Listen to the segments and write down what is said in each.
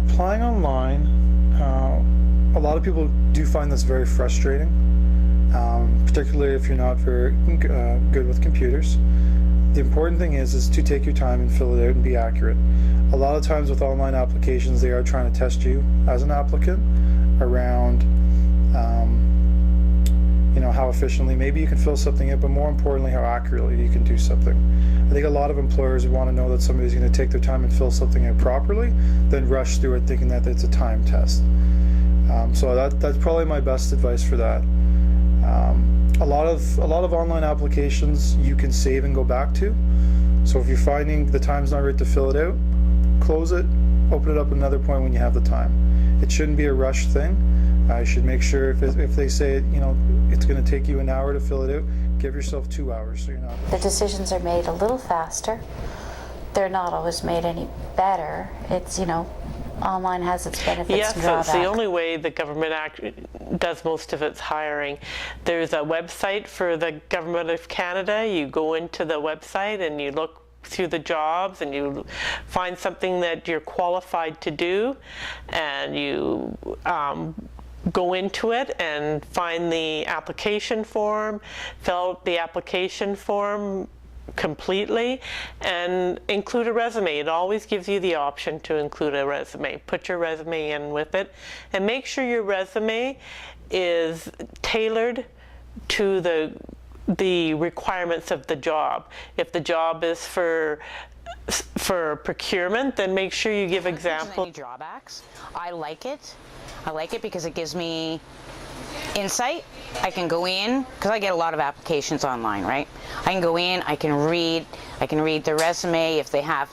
Applying online, a lot of people do find this very frustrating, particularly if you're not very good with computers. The important thing is to take your time and fill it out and be accurate. A lot of times with online applications, they are trying to test you as an applicant around how efficiently maybe you can fill something in, but more importantly, how accurately you can do something. I think a lot of employers want to know that somebody's going to take their time and fill something in properly, then rush through it thinking that it's a time test. So that's probably my best advice for that. A lot of online applications you can save and go back to. So if you're finding the time's not right to fill it out, close it, open it up another point when you have the time. It shouldn't be a rush thing. You should make sure if they say it's going to take you an hour to fill it out, give yourself 2 hours so you're not. The decisions are made a little faster. They're not always made any better. It's online has its benefits yes, and drawbacks. it's the only way the government does most of its hiring. There's a website for the Government of Canada. You go into the website and you look through the jobs and you find something that you're qualified to do, and you go into it and find the application form, fill out the application form completely, and include a resume. It always gives you the option to include a resume. Put your resume in with it, and make sure your resume is tailored to the requirements of the job. If the job is for procurement, then make sure you give examples. Any drawbacks? I like it. I like it because it gives me insight. I can go in, because I get a lot of applications online, right? I can go in, I can read the resume if they have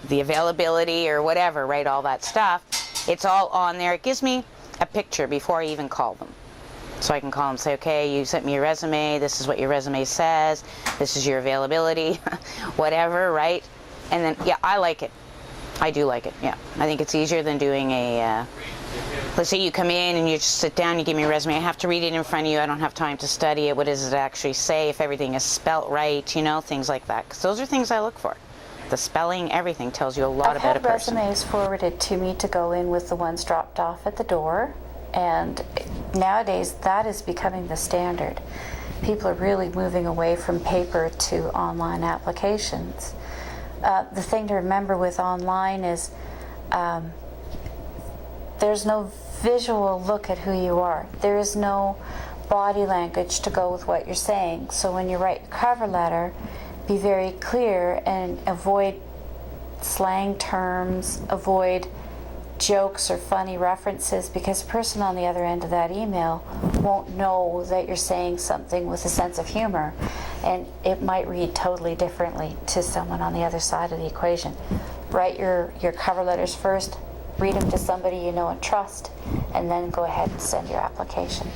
the availability or whatever, right? All that stuff. It's all on there. It gives me a picture before I even call them. So I can call them and say, okay, you sent me your resume, this is what your resume says, this is your availability, whatever, right? And then, yeah, I like it. I do like it, yeah. I think it's easier than doing let's say you come in and you just sit down, you give me a resume, I have to read it in front of you, I don't have time to study it, what does it actually say, if everything is spelt right, things like that. Because those are things I look for. The spelling, everything tells you a lot about a person. I've had resumes forwarded to me to go in with the ones dropped off at the door, and nowadays that is becoming the standard. People are really moving away from paper to online applications. The thing to remember with online is there's no visual look at who you are. There is no body language to go with what you're saying. So when you write your cover letter, be very clear and avoid slang terms, avoid jokes or funny references, because the person on the other end of that email won't know that you're saying something with a sense of humor, and it might read totally differently to someone on the other side of the equation. Write your cover letters first, read them to somebody you know and trust, and then go ahead and send your application.